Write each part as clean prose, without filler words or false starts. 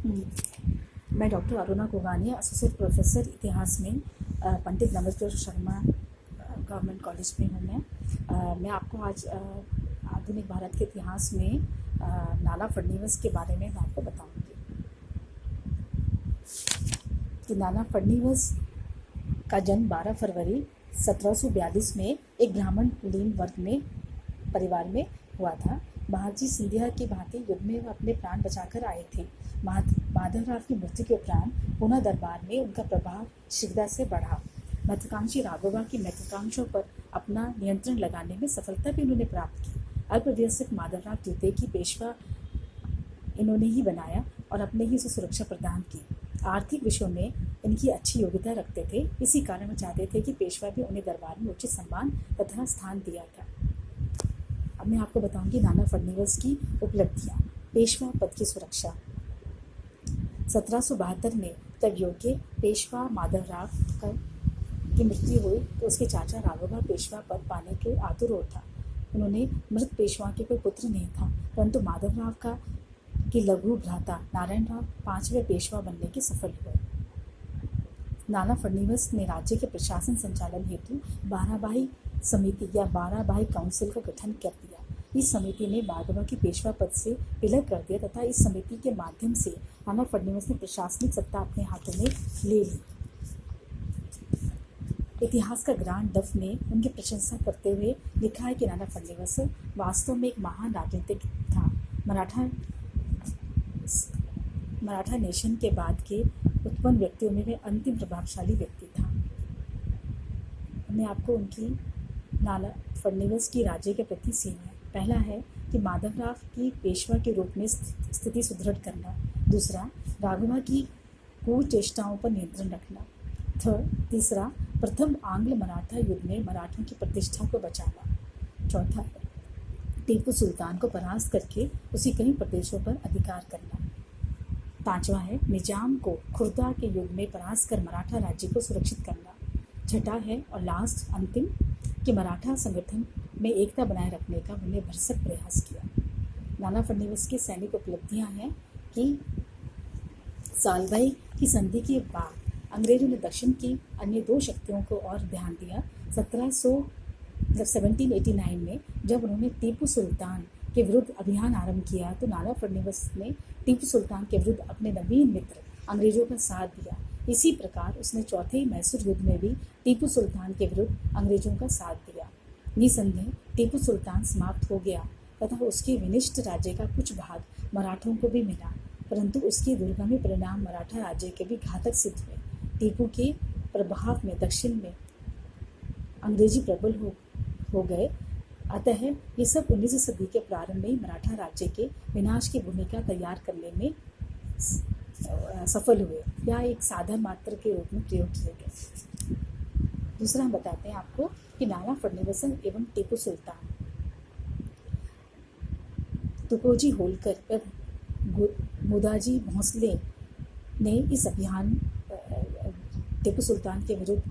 मैं doctor Aruna गोगानिया, associate professor इतिहास में पंडित नमस्ते शर्मा गवर्नमेंट कॉलेज में हूँ। मैं आपको आज आधुनिक भारत के इतिहास में नाना फडणवीस के बारे में मैं आपको बताऊंगी कि नाना फडणवीस का जन्म 12 फरवरी 1742 में एक ब्राह्मण कुलीन वर्ग में परिवार में हुआ था। महाजी सिंधिया की भांति युद्ध में वह अपने प्राण बचाकर आए थे। माधवराव की मृत्यु के उपरांत पूना दरबार में उनका प्रभाव शीघ्रता से बढ़ा। महत्वाकांक्षी राघोबा की महत्वाकांक्षों पर अपना नियंत्रण लगाने में सफलता भी उन्होंने प्राप्त की। अल्पवयस्क माधवराव द्वितीय की पेशवा इन्होंने ही बनाया और अपने ही उसे सुरक्षा प्रदान की। आर्थिक विषयों में इनकी अच्छी योग्यता रखते थे, इसी कारण वो चाहते थे कि पेशवा भी उन्हें दरबार में उचित सम्मान तथा स्थान दिया था। अब मैं आपको बताऊंगी नाना फडणवीस की उपलब्धियां। पेशवा पद की सुरक्षा। 1772 में तब योग्य पेशवा माधवराव की मृत्यु हुई तो उसके चाचा राघोबा पेशवा पद पाने के आतुर था। उन्होंने मृत पेशवा के कोई पुत्र नहीं था, परंतु माधवराव का कि लघु भ्राता नारायणराव 5वें पेशवा बनने के सफल हुए। नाना फडणवीस ने राज्य के प्रशासन संचालन हेतु 12 भाई समिति या 12 भाई काउंसिल का गठन कर दिया। इस समिति ने राघोबा की पेशवा पद से विलग कर दिया तथा इस समिति के माध्यम से नाना फडणवीस ने प्रशासनिक सत्ता अपने हाथों में ले ली। इतिहास का ग्रांड डफ ने उनकी प्रशंसा करते हुए लिखा है कि नाना फडणवीस वास्तव में एक महान राजनीतिक था। मराठा नेशन के बाद के उत्पन्न व्यक्तियों में वे अंतिम प्रभावशाली व्यक्ति था। मैं आपको उनकी नाना फडणवीस की राज्य के प्रति सीमाएं। पहला है कि माधवराव की पेशवा के रूप में स्थिति सुदृढ़ करना। दूसरा, राघोबा की कुचेष्टाओं पर नियंत्रण रखना। तीसरा, प्रथम आंग्ल मराठा युद्ध में मराठों की प्रतिष्ठा को बचाना। चौथा, टीपू सुल्तान को परास्त करके उसी कई प्रदेशों पर अधिकार करना। पांचवा है निजाम को खुर्दा के युद्ध में परास्त कर मराठा राज्य को सुरक्षित करना। छठा है और लास्ट अंतिम कि मराठा संगठन में एकता बनाए रखने का उन्होंने भरसक प्रयास किया। नाना फडणवीस की सैनिक उपलब्धियां हैं कि सालभाई की संधि के बाद अंग्रेजों ने दक्षिण की अन्य 2 शक्तियों को और ध्यान दिया। 1789 में जब उन्होंने टीपू सुल्तान के विरुद्ध अभियान आरंभ किया तो नाना फडणवीस ने टीपू सुल्तान के विरुद्ध अपने नवीन मित्र अंग्रेजों का साथ दिया। इसी प्रकार उसने चौथे मैसूर युद्ध में भी टीपू सुल्तान के विरुद्ध अंग्रेजों का साथ दिया। निसंदेह टीपू सुल्तान समाप्त हो गया तथा उसके विनिष्ट राज्य का कुछ भाग मराठों को भी मिला, परंतु उसके दूरगामी परिणाम मराठा राज्य के भी घातक सिद्ध हुए। टीपू के प्रभाव में दक्षिण में अंग्रेजी प्रबल हो गए। अतः ये सब 19वीं सदी के प्रारंभ में मराठा राज्य के विनाश की भूमिका तैयार करने में सफल हुए या एक साधन मात्र के रूप में प्रयोग किए गए। दूसरा हम बताते हैं आपको कि नाना फडणवीस एवं टीपू सुल्तान। तुकोजी होलकर मुदाजी भोंसले ने इस अभियान टीपू सुल्तान के विरुद्ध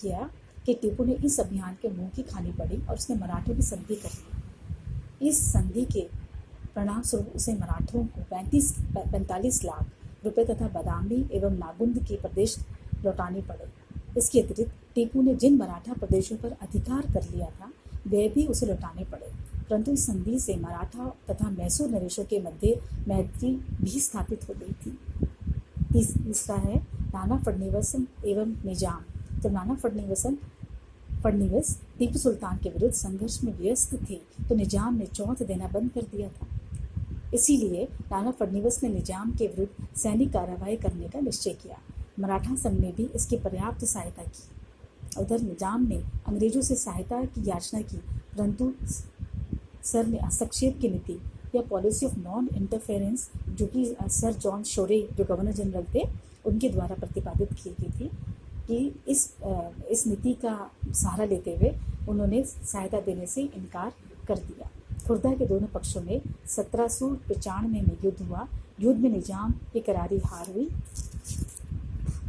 किया कि टीपू ने इस अभियान के मुंह की खानी पड़ी और उसने मराठों की संधि कर ली। इस संधि के परिणाम स्वरूप उसे मराठों को 45 लाख रुपए तथा बादामी एवं नागुंद के प्रदेश लौटाने पड़े। इसके अतिरिक्त टीपू ने जिन मराठा प्रदेशों पर अधिकार कर लिया था वे भी उसे लौटाने पड़े, परंतु इस संधि से मराठा तथा मैसूर नरेशों के मध्य मैत्री भी स्थापित हो गई थी। तीसरा है नाना फडणवीस एवं निजाम। जब नाना फडणवीस टीपू सुल्तान के विरुद्ध संघर्ष में व्यस्त थे तो निजाम ने चौथ देना बंद कर दिया था। इसीलिए नाना फडणवीस ने निजाम के विरुद्ध सैनिक कार्रवाई करने का निश्चय किया। मराठा संघ ने भी इसकी पर्याप्त सहायता की। उधर निजाम ने अंग्रेजों से सहायता की याचना की, परंतु सर ने हस्तक्षेप की नीति या पॉलिसी ऑफ नॉन इंटरफेरेंस, जो कि सर जॉन शोरे जो गवर्नर जनरल थे उनके द्वारा प्रतिपादित की गई थी, कि इस नीति का सहारा लेते हुए उन्होंने सहायता देने से इनकार कर दिया। खुर्दा के दोनों पक्षों में 1795 में युद्ध हुआ। युद्ध में निजाम की करारी हार हुई।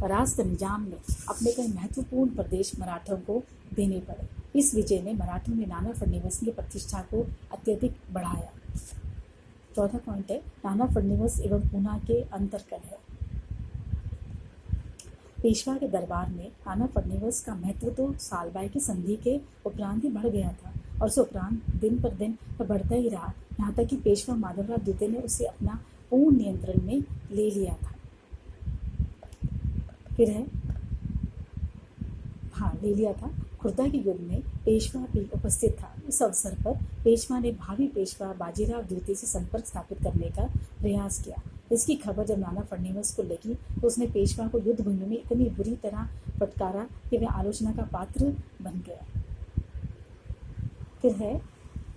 परास्त निजाम ने अपने कई महत्वपूर्ण प्रदेश मराठों को देने पड़े। इस विजय ने मराठों ने नाना फडणवीस की प्रतिष्ठा को अत्यधिक बढ़ाया। चौथा पॉइंट है नाना फडणवीस एवं पूना के अंतरकलह। पेशवा के दरबार में नाना फडणवीस का महत्व तो सालबाई की संधि के उपरांत ही बढ़ गया था और उस उपरांत दिन पर दिन वह बढ़ता ही रहा, यहाँ तक कि पेशवा माधवराव द्वितीय ने उसे अपना पूर्ण नियंत्रण में ले लिया था। फिर है ले लिया था। खुर्दा के युद्ध में पेशवा भी उपस्थित था। उस अवसर पर पेशवा ने भावी पेशवा बाजीराव द्वितीय से संपर्क स्थापित करने का प्रयास किया। इसकी खबर जब नाना फडणवीस को लगी तो उसने पेशवा को युद्ध भूमि में इतनी बुरी तरह फटकारा कि वह आलोचना का पात्र बन गया। फिर है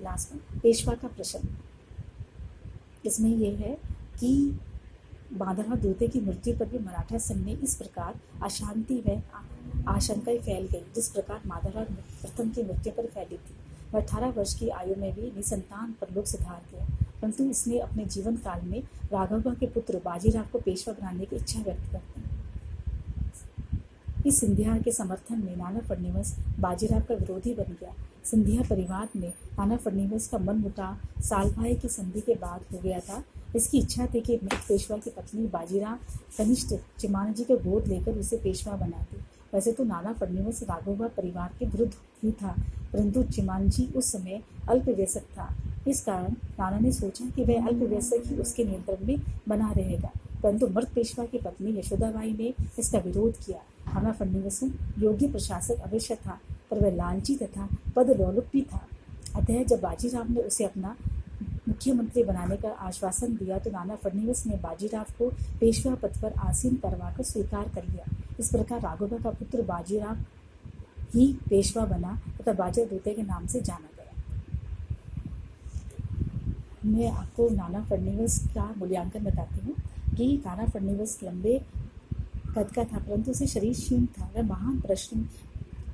लास्ट में पेशवा का प्रश्न। इसमें यह है कि माधवराव द्वितीय की मृत्यु पर भी मराठा संघ में इस प्रकार अशांति व आशंकाएं फैल गई जिस प्रकार माधवराव प्रथम की मृत्यु पर फैली थी। वह 18 वर्ष की आयु में भी निसंतान परलोक सिधार गया, परंतु इसने अपने जीवन काल में राघवा के पुत्र बाजीराव को पेशवा बनाने की इच्छा व्यक्त कर दी। इस सिंधिया के समर्थन में नाना फडणवीस बाजीराव का विरोधी बन गया। सिंधिया परिवार में नाना फडणवीस का मनमुटाव सालभाई की संधि के बाद हो गया था। इसकी इच्छा थी कि मृत पेशवा की पत्नी बाजीराव कनिष्ठ चिमानजी को गोद लेकर उसे पेशवा बना दे। वैसे तो नाना फडणवीस राघवा परिवार के विरुद्ध ही था, परंतु चिमानजी उस समय अल्पवयस्क था। इस कारण नाना ने सोचा कि वह अल्पवयस्क ही उसके नियंत्रण में बना रहेगा, परंतु मृत पेशवा की पत्नी यशोदाबाई ने इसका विरोध किया। नाना फडणवीस योग्य प्रशासक अवश्य था, पर वह लालची तथा पदलोलुप भी था। अतः जब बाजीराव ने उसे अपना मुख्यमंत्री बनाने का आश्वासन दिया तो नाना फडणवीस ने बाजीराव को पेशवा पद पर आसीन करवाकर स्वीकार कर लिया। इस प्रकार राघवा का पुत्र बाजीराव ही पेशवा बना तथा बाजीराव द्वितीय के नाम से जाना गया। मैं आपको नाना फडणवीस का मूल्यांकन बताती हूँ कि नाना फडणवीस लंबे कद का था, परंतु उसे शरीर क्षीण था। वह महान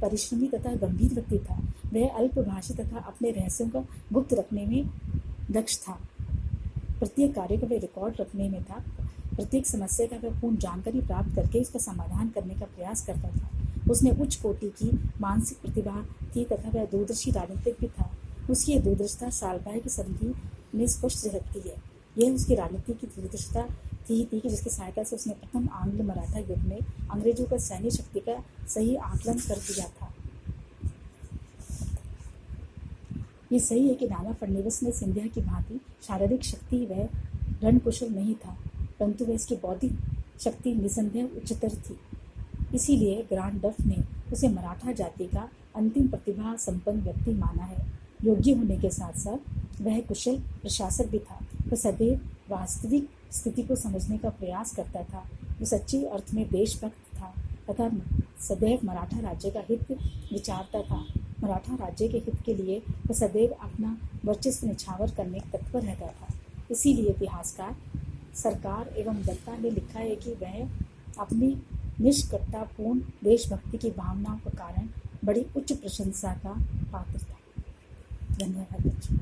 परिश्रमी तथा गंभीर व्यक्ति था। वह अल्पभाषी तथा अपने रहस्यों का गुप्त रखने में दक्ष था। प्रत्येक कार्य का वह रिकॉर्ड रखने में था। प्रत्येक समस्या का वह पूर्ण जानकारी प्राप्त करके उसका समाधान करने का प्रयास करता था। उसने उच्च कोटि की मानसिक प्रतिभा थी तथा वह दूरदर्शी राजनीतिक भी था। उसकी यह दूरदर्शिता सालभाई की संधि में स्पष्ट झलकती है। यह उसकी राजनीति की दूरदर्शिता थी कि जिसकी सहायता से उसने प्रथम आंग्ल मराठा युद्ध में अंग्रेजों का सैन्य शक्ति का सही आकलन कर दिया था। ये सही है कि नाना फडणवीस ने सिंधिया की भांति शारीरिक शक्ति व रणकुशल नहीं था, परंतु वह इसकी बौद्धिक शक्ति निसंदेह उच्चतर थी। इसीलिए ग्रांड डफ ने उसे मराठा जाति का अंतिम प्रतिभा संपन्न व्यक्ति माना है। योग्य होने के साथ साथ वह कुशल प्रशासक भी था। वह सदैव वास्तविक स्थिति को समझने का प्रयास करता था। वह सच्चे अर्थ में देशभक्त था तथा सदैव मराठा राज्य का हित विचारता था। मराठा राज्य के हित के लिए वह सदैव अपना वर्चस्व निछावर करने तत्पर रहता था। इसीलिए इतिहासकार सरकार एवं दत्ता ने लिखा है कि वह अपनी निष्कपटतापूर्ण देशभक्ति की भावनाओं के कारण बड़ी उच्च प्रशंसा का पात्र था। धन्यवाद बच्चों।